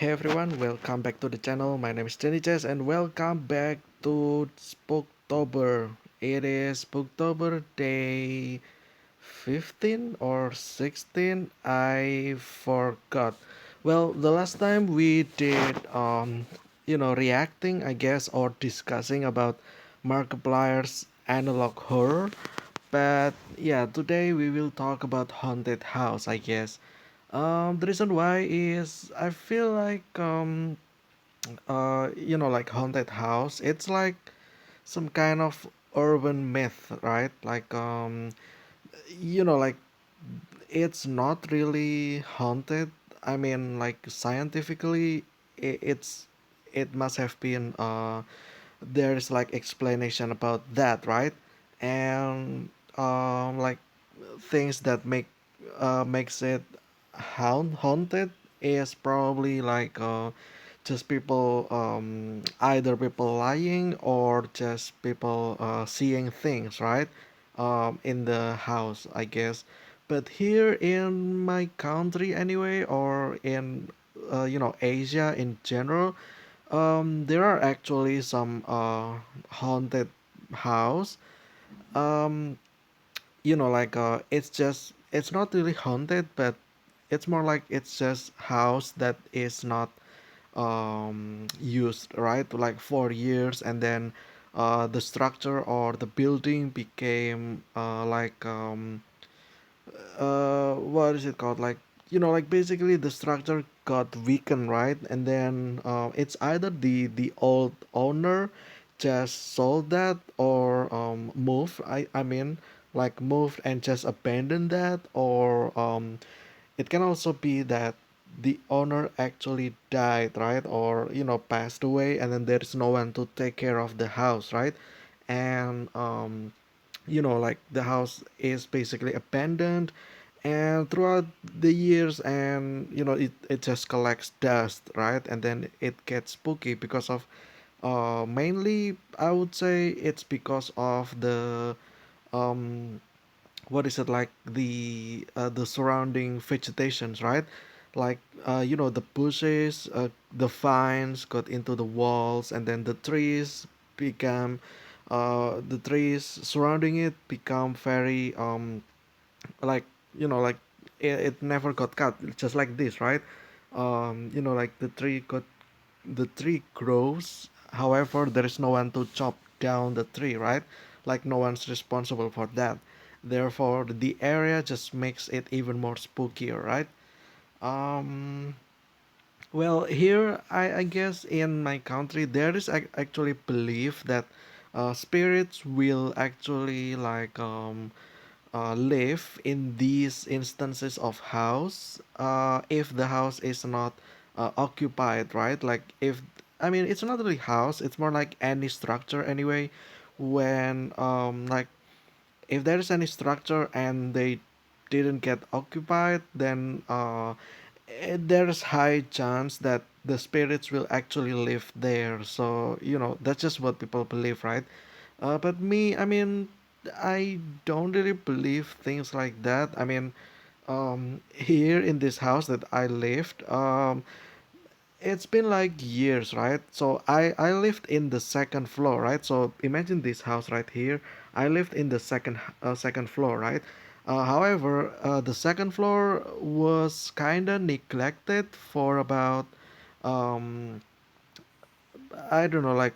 Hey everyone, welcome back to the channel. My name is Jenny Chess and welcome back to Spooktober. It is Spooktober day 15 or 16. I forgot. Well, the last time we did reacting, I guess, or discussing about Markiplier's analog horror. But yeah, today we will talk about haunted house, I guess. The reason why is I feel like like haunted house. It's like some kind of urban myth, right? Like it's not really haunted. I mean, like scientifically, it must have been there's like explanation about that, right? And like things that makes it haunted is probably like just people either people lying or just people seeing things, right? In the house, I guess. But here in my country anyway, or in Asia in general, there are actually some haunted house. Um, it's not really haunted, but it's more like it's just house that is not used, right, like for years, and then the structure or the building became what is it called, like like basically the structure got weakened, right, and then it's either the old owner just sold that or moved, I mean like moved and just abandoned that, or it can also be that the owner actually died, right, or passed away, and then there's no one to take care of the house, right, and like the house is basically abandoned, and throughout the years, and it just collects dust, right, and then it gets spooky because of mainly I would say it's because of the um what is it, like the surrounding vegetations, right, like the bushes, the vines got into the walls, and then the trees become the trees surrounding it become very like like it never got cut, just like this, right, like the tree grows, however there is no one to chop down the tree, right, like no one's responsible for that, therefore the area just makes it even more spookier, right. um well, here I guess in my country there is actually belief that spirits will actually like live in these instances of house if the house is not occupied, right, like if I mean it's not really house, it's more like any structure anyway, when like if there is any structure and they didn't get occupied, then there's high chance that the spirits will actually live there. So that's just what people believe, right. But me, I mean, I don't really believe things like that. I mean, here in this house that I lived, it's been like years, right? So I lived in the second floor, right? So imagine this house right here. I lived in the second floor, right? However, the second floor was kind of neglected for about um I don't know, like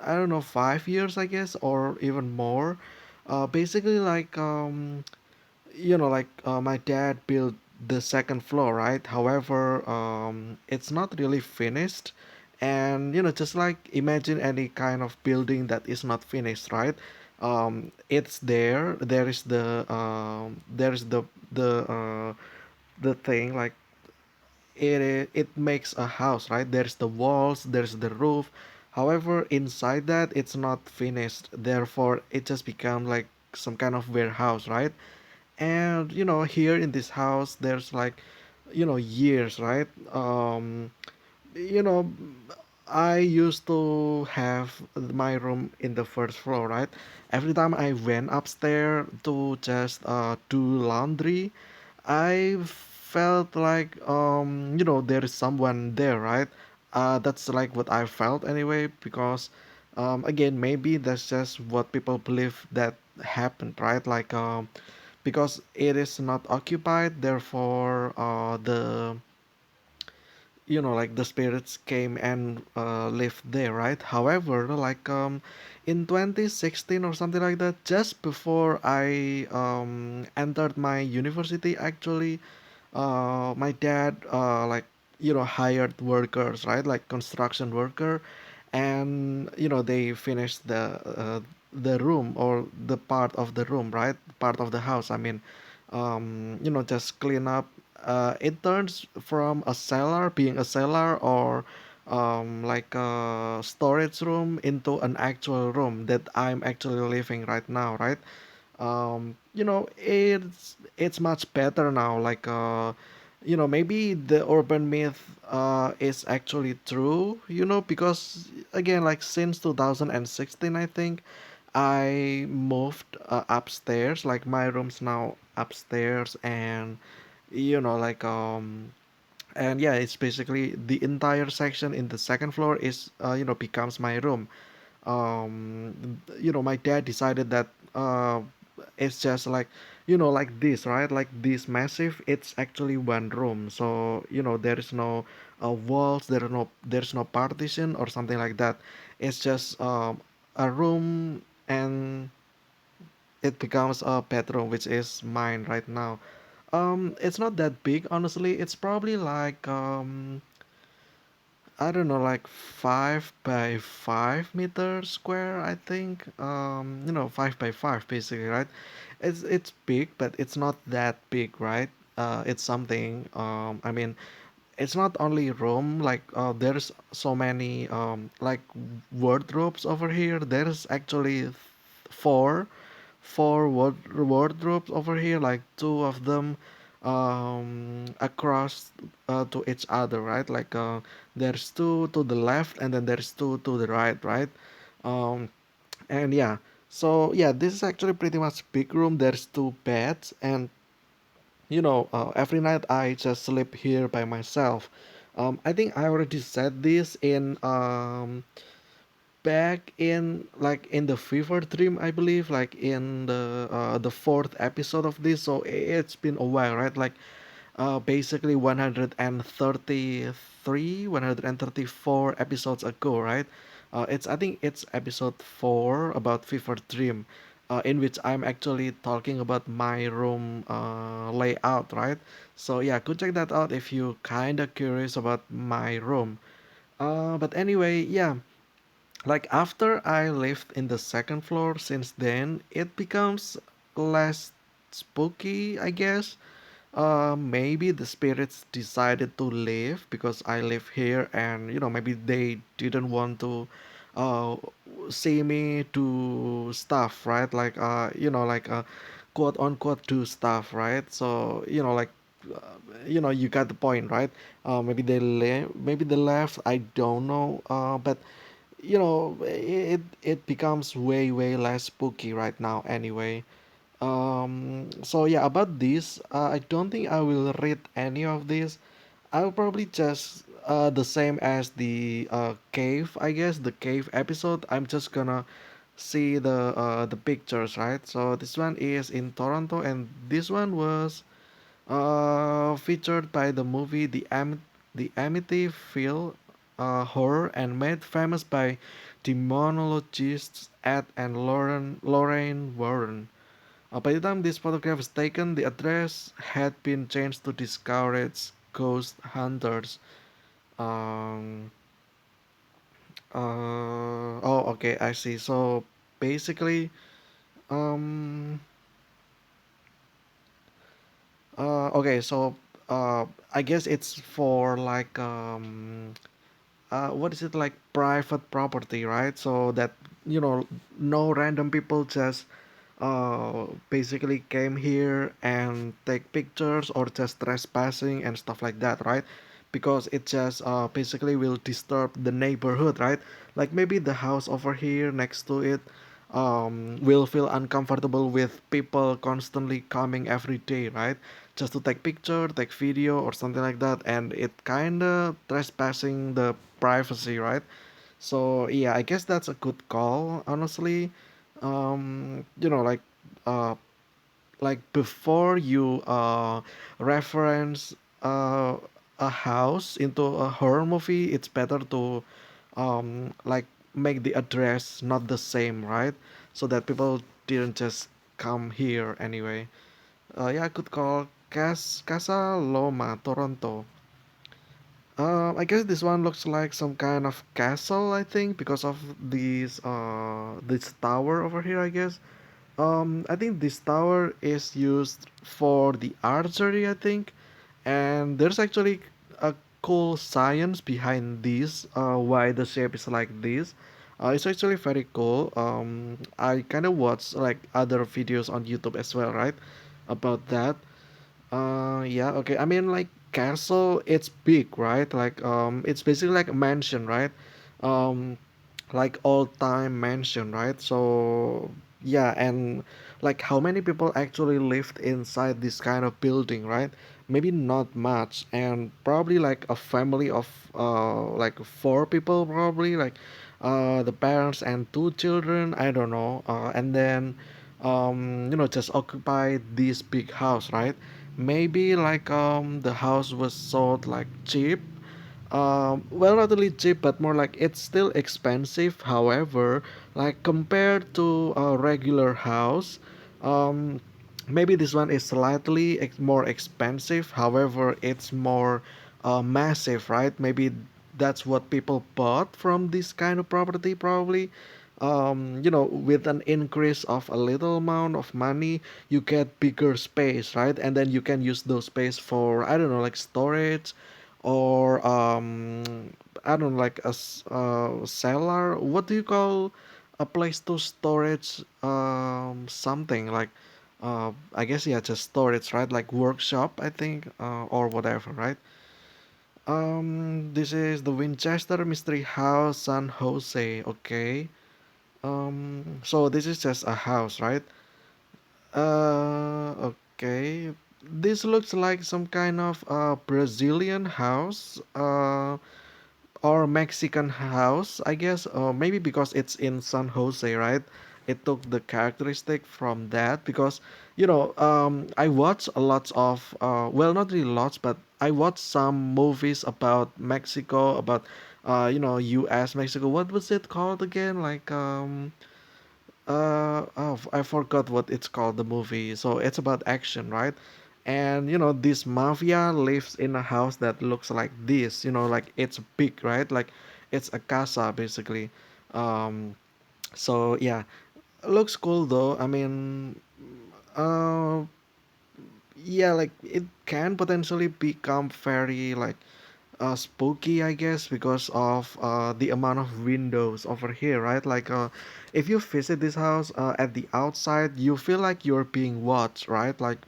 I don't know, 5 years, I guess, or even more. Basically, like my dad built the second floor, right? However, it's not really finished, and just like imagine any kind of building that is not finished, right? It's there. There is the thing, like it makes a house, right? There's the walls, there's the roof. However, inside that it's not finished, therefore it just become like some kind of warehouse, right? And here in this house there's like years, right. You know I used to have my room in the first floor, right. Every time I went upstairs to just do laundry, I felt like there is someone there, right? That's like what I felt anyway, because again, maybe that's just what people believe that happened, right? Like because it is not occupied, therefore like the spirits came and lived there, right? However, like in 2016 or something like that, just before I entered my university, actually, my dad like hired workers, right? Like construction worker, and they finished the room, or the part of the room, right? Part of the house. I mean, just clean up. It turns from a cellar, being a cellar, or like a storage room, into an actual room that I'm actually living right now, right? It's much better now. Like maybe the urban myth is actually true, because again, like since 2016, I think I moved upstairs. Like my room's now upstairs, and like and yeah, it's basically the entire section in the second floor is becomes my room. My dad decided that it's just like like this, right? Like this massive, it's actually one room. So there is no walls, there's no partition or something like that. It's just a room, and it becomes a bedroom, which is mine right now. It's not that big, honestly. It's probably like I don't know, like 5 by 5 meters square, I think. 5 by 5, basically, right? It's big, but it's not that big, right? It's something. I mean, it's not only room. Like, there's so many like wardrobes over here. There's actually four wardrobes over here, like two of them across to each other, right? Like there's two to the left, and then there's two to the right, right? um and yeah, so yeah, this is actually pretty much big room. There's two beds, and every night I just sleep here by myself. I think I already said this in back in, like, in the fever dream, I believe, like in the fourth episode of this. So it's been a while, right? Like basically 133, 134 episodes ago, right? I think it's episode 4 about fever dream, in which I'm actually talking about my room layout, right? So yeah, go check that out if you kind of curious about my room. But anyway, yeah, like after I lived in the second floor, since then it becomes less spooky, I guess. Maybe the spirits decided to leave because I live here, and maybe they didn't want to uh see me do stuff, right? Like like quote unquote do stuff, right? So like you got the point, right? Maybe they left, I don't know. But it becomes way less spooky right now anyway. So yeah, about this, I don't think I will read any of this. I'll probably just the same as the cave, I guess, the cave episode. I'm just gonna see the pictures, right? So this one is in Toronto, and this one was featured by the movie The Amityville Horror, and made famous by demonologists Ed and Lorraine Warren. By the time this photograph was taken, the address had been changed to discourage ghost hunters. Um, oh, okay, I see. So basically, um, okay, so I guess it's for like what is it, like private property, right? So that no random people just basically came here and take pictures, or just trespassing and stuff like that, right? Because it just basically will disturb the neighborhood, right? Like maybe the house over here next to it will feel uncomfortable with people constantly coming every day, right? just to take picture, take video, or something like that, and it kind of trespassing the privacy, right? So yeah, I guess that's a good call, honestly. You know, uh, like before you reference uh, a house into a horror movie, it's better to like make the address not the same, right? So that people didn't just come here anyway. Yeah, I could call Casa Loma, Toronto. I guess this one looks like some kind of castle, I think, because of this tower over here, I guess. I think this tower is used for the archery, I think, and there's actually a cool science behind this. Why the shape is like this. It's actually very cool. I kind of watch like other videos on YouTube as well, right, about that. Yeah, okay. I mean, like castle, it's big, right? Like, it's basically like a mansion, right? Um, like old time mansion, right? So yeah, and like how many people actually lived inside this kind of building, right? Maybe not much, and probably like a family of like four people, probably like the parents and two children. I don't know, and then just occupy this big house, right? Maybe like the house was sold like cheap, well, not really cheap, but more like it's still expensive. However, like compared to a regular house, um, maybe this one is slightly more expensive. However, it's more massive, right? Maybe that's what people bought from this kind of property, probably. With an increase of a little amount of money, you get bigger space, right? And then you can use those space for, I don't know, like storage, or I don't know, like cellar. What do you call a place to storage something like I guess yeah, just storage, right? Like workshop, I think, or whatever, right? This is the Winchester Mystery House, San Jose. Okay. So this is just a house, right? Okay. This looks like some kind of Brazilian house. Or Mexican house, I guess, or maybe because it's in San Jose, right? It took the characteristic from that because, I watch a lot of, well, not really lots, but I watch some movies about Mexico, about, U.S. Mexico. What was it called again? Like, I forgot what it's called, the movie. So it's about action, right? And this mafia lives in a house that looks like this. Like it's big, right? Like it's a casa basically. Um, so yeah, looks cool though. I mean, uh, yeah, like it can potentially become very like spooky, I guess, because of the amount of windows over here, right? Like, if you visit this house at the outside, you feel like you're being watched, right? Like,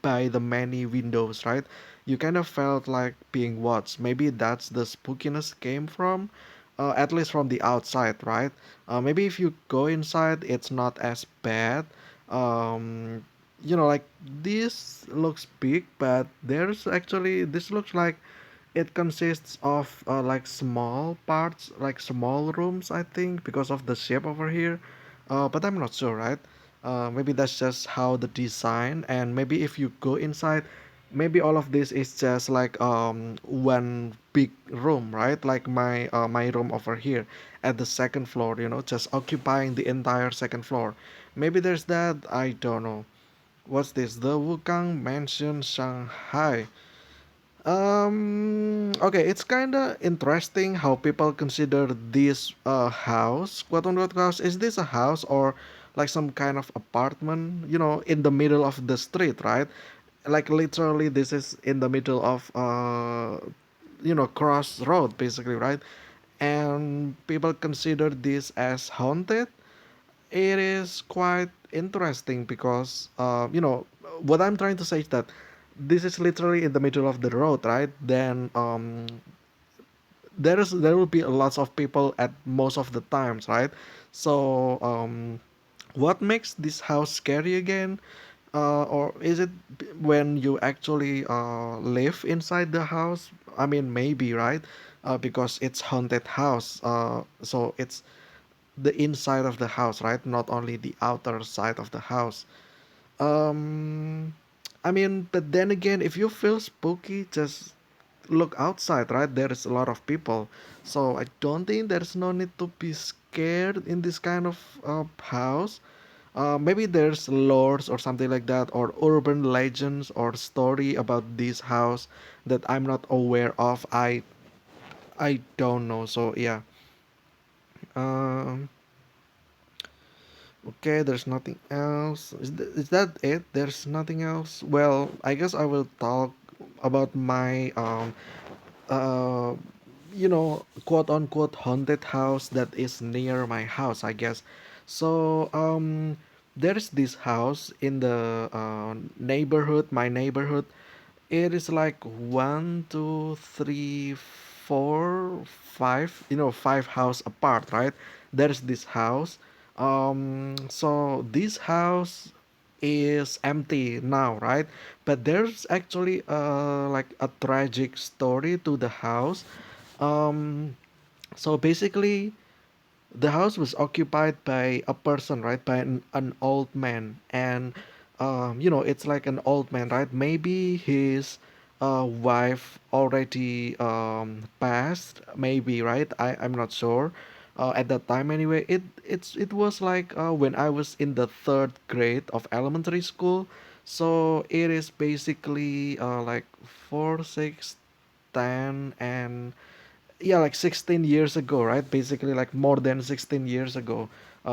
by the many windows, right? You kind of felt like being watched. Maybe that's the spookiness came from, at least from the outside, right? Maybe if you go inside, it's not as bad. Um, like this looks big, but there's actually this looks like it consists of like small parts, like small rooms, I think, because of the shape over here. But I'm not sure, right? Maybe that's just how the design, and maybe if you go inside, maybe all of this is just like one big room, right? Like my room over here at the second floor, just occupying the entire second floor. Maybe there's that. I don't know. What's this? The Wukang Mansion Shanghai. Okay, it's kind of interesting how people consider this house, quote unquote house. Is this a house or like some kind of apartment, in the middle of the street, right? Like literally, this is in the middle of, crossroad, basically, right? And people consider this as haunted. It is quite interesting because what I'm trying to say is that this is literally in the middle of the road, right? Then there will be lots of people at most of the times, right? So what makes this house scary again? Or is it when you actually live inside the house? I mean, maybe, right? Because it's haunted house. So it's the inside of the house, right? Not only the outer side of the house. Um, I mean, but then again, if you feel spooky, just look outside, right? There is a lot of people, so I don't think there's no need to be scared in this kind of house. Maybe there's lores or something like that, or urban legends or story about this house that I'm not aware of. I don't know. So yeah. Um, okay, there's nothing else. Is that it? There's nothing else. Well, I guess I will talk about my uh quote unquote haunted house that is near my house, I guess. So there's this house in the neighborhood, my neighborhood. It is like one, two, three, four, five, five house apart, right? There's this house. So this house is empty now, right? But there's actually like a tragic story to the house. Um, so basically, the house was occupied by a person, right? By an old man, and it's like an old man, right? Maybe his wife already passed, maybe, right? I'm not sure. At that time, anyway, it was like when I was in the third grade of elementary school. So it is basically like 4, 6, 10, and yeah, like 16 years ago, right? Basically like more than 16 years ago.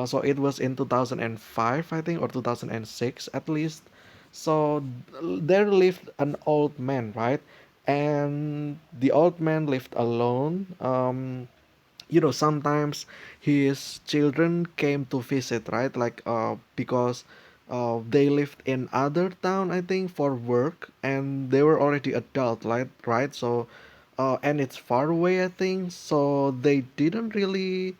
So it was in 2005, I think, or 2006 at least. So there lived an old man, right? And the old man lived alone. Sometimes his children came to visit, right? Like because they lived in other town, I think, for work, and they were already adult, right? So and it's far away, I think, so they didn't really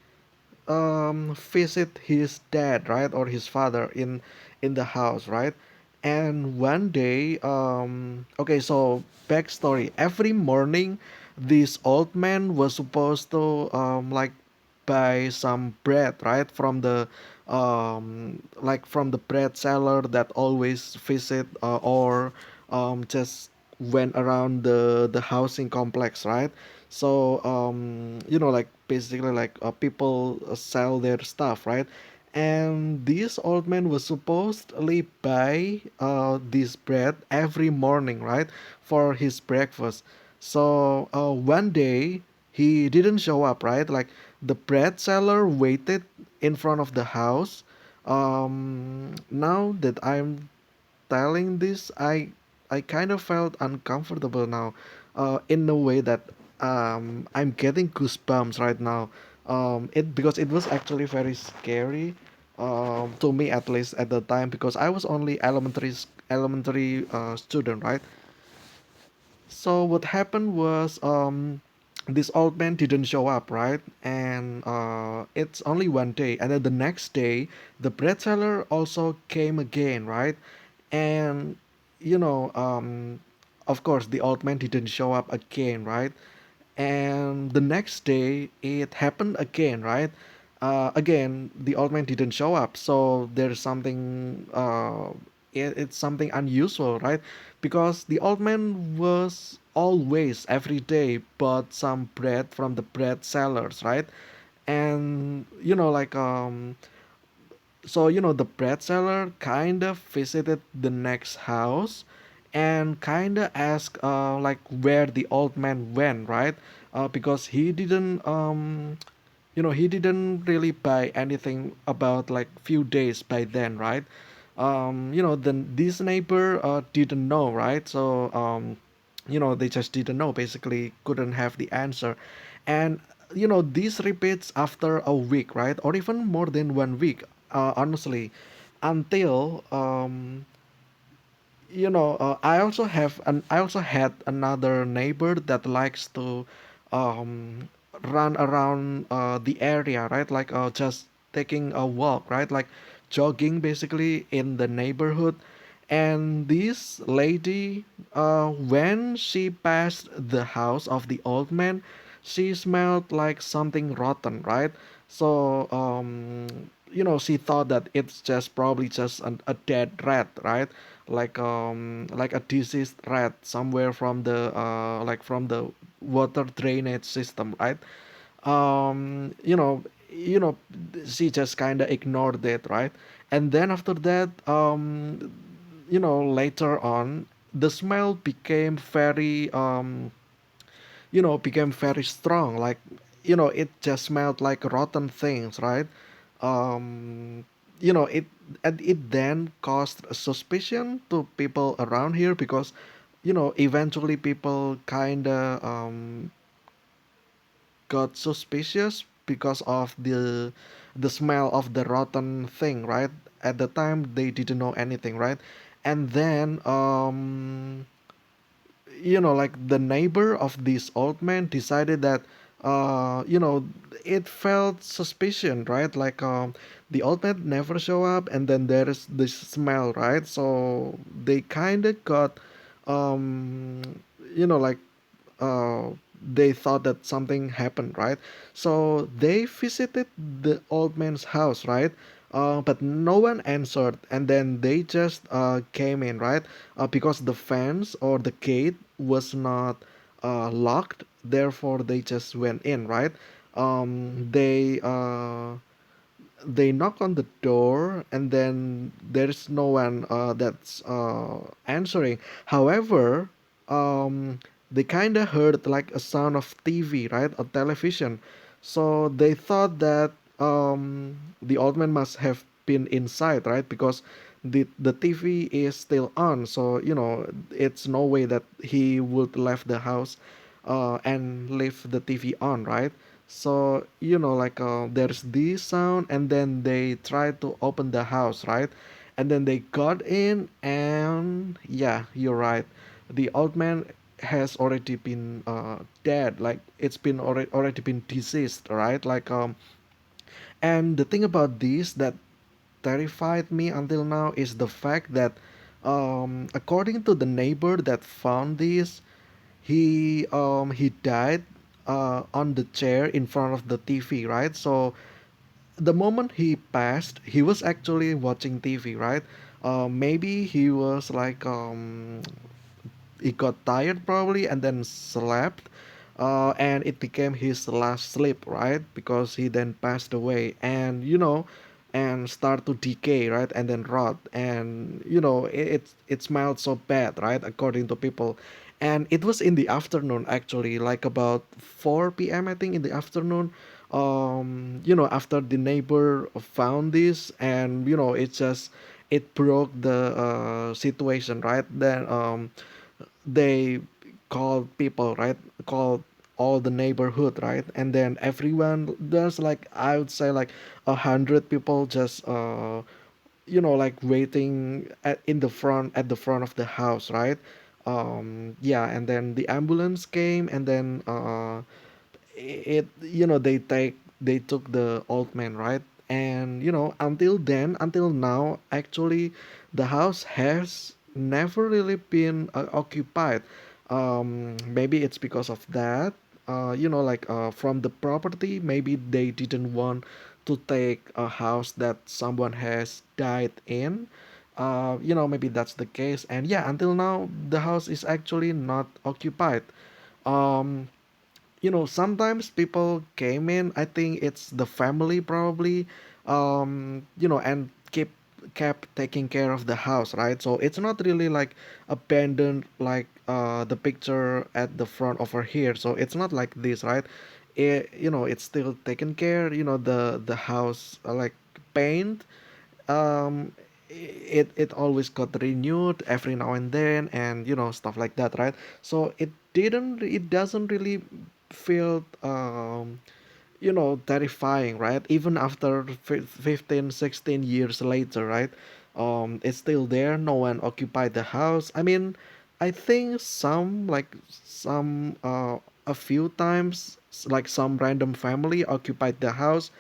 visit his dad, right, or his father in the house, right? And one day, okay, so backstory: every morning this old man was supposed to like buy some bread, right, from the bread seller that always visit, or just went around the housing complex, right? So like basically like people sell their stuff, right? And this old man was supposedly buy this bread every morning, right, for his breakfast. So one day he didn't show up, right? Like the bread seller waited in front of the house. Now that I'm telling this, I kind of felt uncomfortable now, in a way that I'm getting goosebumps right now. It because it was actually very scary, to me at least at the time, because I was only elementary student, right? So what happened was, this old man didn't show up, right? And it's only one day, and then the next day, the bread seller also came again, right? And you know, of course, the old man didn't show up again, right? And the next day it happened again, right? Again, the old man didn't show up, so there's something it's something unusual, right? Because the old man was always every day bought some bread from the bread sellers, right? And so the bread seller kind of visited the next house and kind of asked like where the old man went, right? Because he didn't really buy anything about like few days by then, right? Then this neighbor didn't know, right? So they just didn't know, basically couldn't have the answer. And this repeats after a week, right, or even more than 1 week, honestly, until I also had another neighbor that likes to um run around the area, right? Like just taking a walk, right? Like jogging basically in the neighborhood. And this lady, when she passed the house of the old man, she smelled like something rotten, right? So, she thought that it's just probably just a dead rat, right? Like a diseased rat somewhere from the water drainage system, right? um you know you know she just kind of ignored it, right? And then after that, later on, the smell became very strong, like, it just smelled like rotten things, right? um it and it then caused suspicion to people around here, because eventually people kind of got suspicious because of the smell of the rotten thing, right? At the time they didn't know anything, right? And then, like, the neighbor of this old man decided that, uh you know it felt suspicion, right? Like, the old man never show up, and then there is this smell, right? So they kind of got, um like, uh, they thought that something happened, right? So they visited the old man's house, right? But no one answered, and then they just came in, right? Because the fence or the gate was not locked, therefore they just went in, right? They knock on the door, and then there's no one that's answering. However, they kind of heard like a sound of TV, right? A television. So they thought that the old man must have been inside, right? Because the TV is still on. So, it's no way that he would left the house and leave the TV on, right? So, like, there's this sound, and then they tried to open the house, right? And then they got in, and yeah, you're right. The old man has already been dead. Like, it's been already been deceased, right? Like, and the thing about this that terrified me until now is the fact that, according to the neighbor that found this, he died on the chair in front of the TV, right? So the moment he passed, he was actually watching TV, right? Maybe he was like, he got tired probably, and then slept, and it became his last sleep, right? Because he then passed away, and and start to decay, right? And then rot, and it smelled so bad, right? According to people. And it was in the afternoon, actually, like about 4 p.m., I think, in the afternoon. After the neighbor found this, and it broke the situation, right? Then, they called people, right? Called all the neighborhood, right? And then everyone, there's like, I would say, like 100 people just like waiting at the front of the house, right? Yeah, and then the ambulance came, and then it they took the old man, right? And until now, actually, the house has never really been occupied. Maybe it's because of that, like, from the property, maybe they didn't want to take a house that someone has died in. Maybe that's the case, and yeah, until now the house is actually not occupied. um Sometimes people came in, I think it's the family probably, and kept taking care of the house, right? So it's not really like abandoned, like the picture at the front over here. So it's not like this, right? It's still taken care, the house, like, paint, um it always got renewed every now and then, and stuff like that, right? So it doesn't really feel terrifying, right? Even after 15, 16 years later, right? It's still there. No one occupied the house. I mean, I think a few times, like, some random family occupied the house,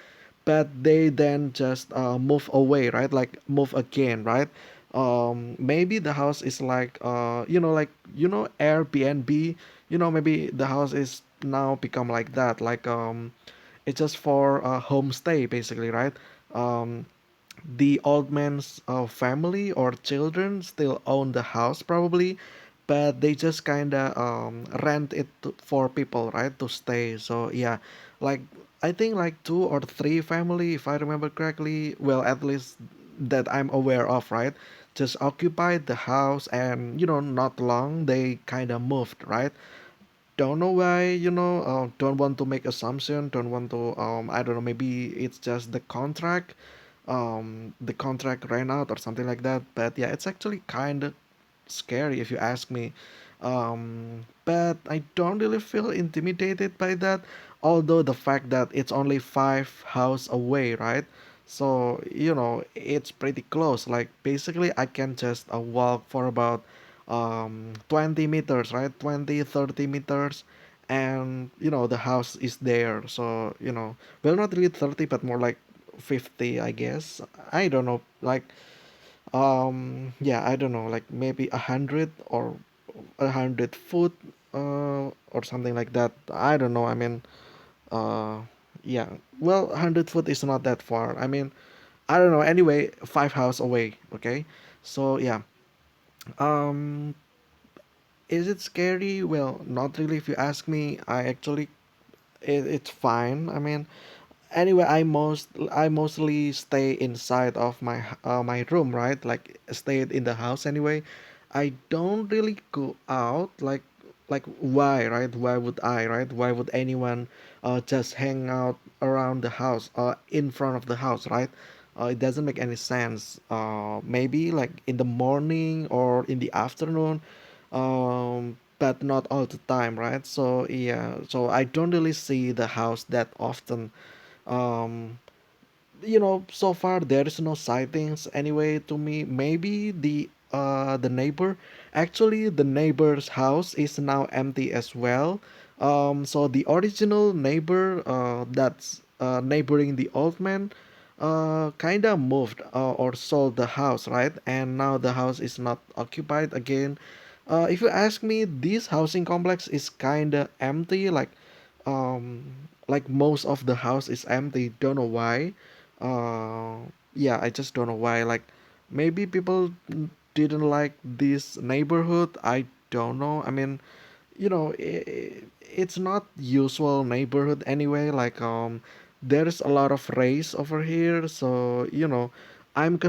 but they then just move away, right? Like, move again, right? maybe the house is like like Airbnb. Maybe the house is now become like that, like it's just for a homestay basically, right? um the old man's family or children still own the house probably, but they just kind of rent it for people, right, to stay. So yeah, like I think like two or three family, if I remember correctly, well, at least that I'm aware of, right, just occupied the house, and not long they kind of moved, right? Don't know why, don't want to make assumption, don't want to I don't know, maybe it's just the contract ran out or something like that. But yeah, it's actually kind of scary if you ask me. But I don't really feel intimidated by that, although the fact that it's only 5 house away, right? So it's pretty close. Like basically I can just walk for about 20 meters, right? 20-30 meters, and the house is there. So well, not really 30 but more like 50, I guess. I don't know, like yeah, I don't know, like maybe 100 or 100 foot, or something like that. I don't know. I mean, uh, yeah. Well, 100 foot is not that far. I mean, I don't know. Anyway, 5 house away. Okay, so yeah. Um, is it scary? Well, not really. If you ask me, it's fine. I mean, anyway, I mostly stay inside of my room, right? Like stayed in the house anyway. I don't really go out. Like why, right? Why would I, right? Why would anyone just hang out around the house, in front of the house, right? It doesn't make any sense. Maybe like in the morning or in the afternoon, but not all the time, right? So yeah, so I don't really see the house that often. um so far there is no sightings anyway to me. Maybe the neighbor, actually the neighbor's house is now empty as well. So the original neighbor, that's neighboring the old man, kind of moved, or sold the house, right? And now the house is not occupied again. If you ask me, this housing complex is kind of empty, um like most of the house is empty. Don't know why. Yeah, I just don't know why. Like maybe people didn't like this neighborhood. I don't know. I mean, it's not usual neighborhood anyway. Like there's a lot of race over here, so I'm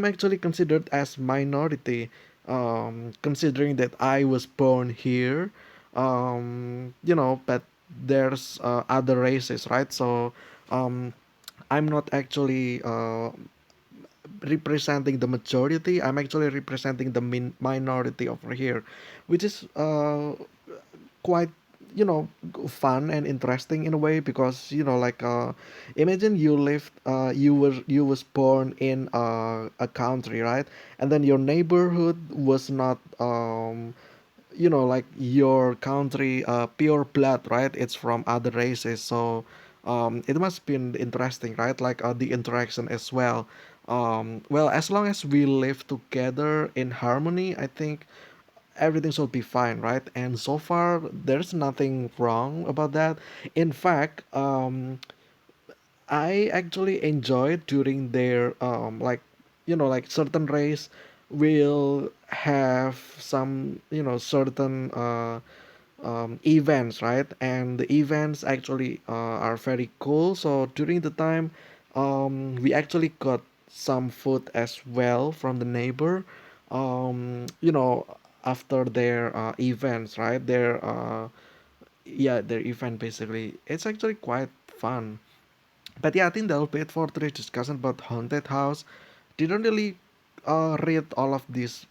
actually considered as minority, considering that I was born here. But there's other races, right? So um I'm not actually representing the majority. I'm actually representing the minority over here, which is quite fun and interesting in a way, because like imagine you was born in a country, right? And then your neighborhood was not like your country, pure blood, right? It's from other races. So it must be interesting, right? Like the interaction as well. Well, as long as we live together in harmony, I think everything should be fine, right? And so far there's nothing wrong about that. In fact, I actually enjoyed during their like like certain race will have some certain events, right? And the events actually are very cool. So during the time, we actually got some food as well from the neighbor. After their events, right? Their event basically. It's actually quite fun. But yeah, I think that'll be it for today's discussion about haunted house. Didn't really read all of these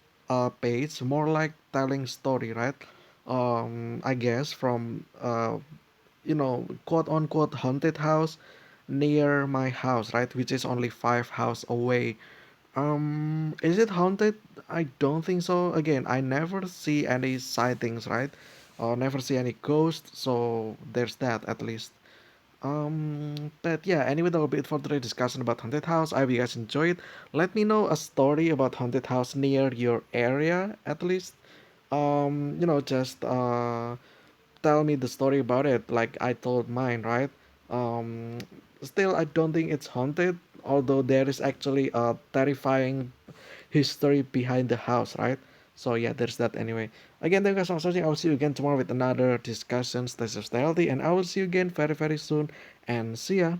page, more like telling story, right? I guess from quote unquote haunted house near my house, right? Which is only 5 house away. Is it haunted? I don't think so. Again, I never see any sightings, right? Or never see any ghosts, so there's that at least. But yeah, anyway, that will be it for today's discussion about haunted house. I hope you guys enjoyed. Let me know a story about haunted house near your area, at least. Just tell me the story about it, like I told mine, right? Um, Still, I don't think it's haunted, although there is actually a terrifying history behind the house, right? So yeah, there's that anyway. Again, thank you guys so much for watching. I will see you again tomorrow with another discussion. Stay safe, stay healthy, and I will see you again very, very soon. And see ya.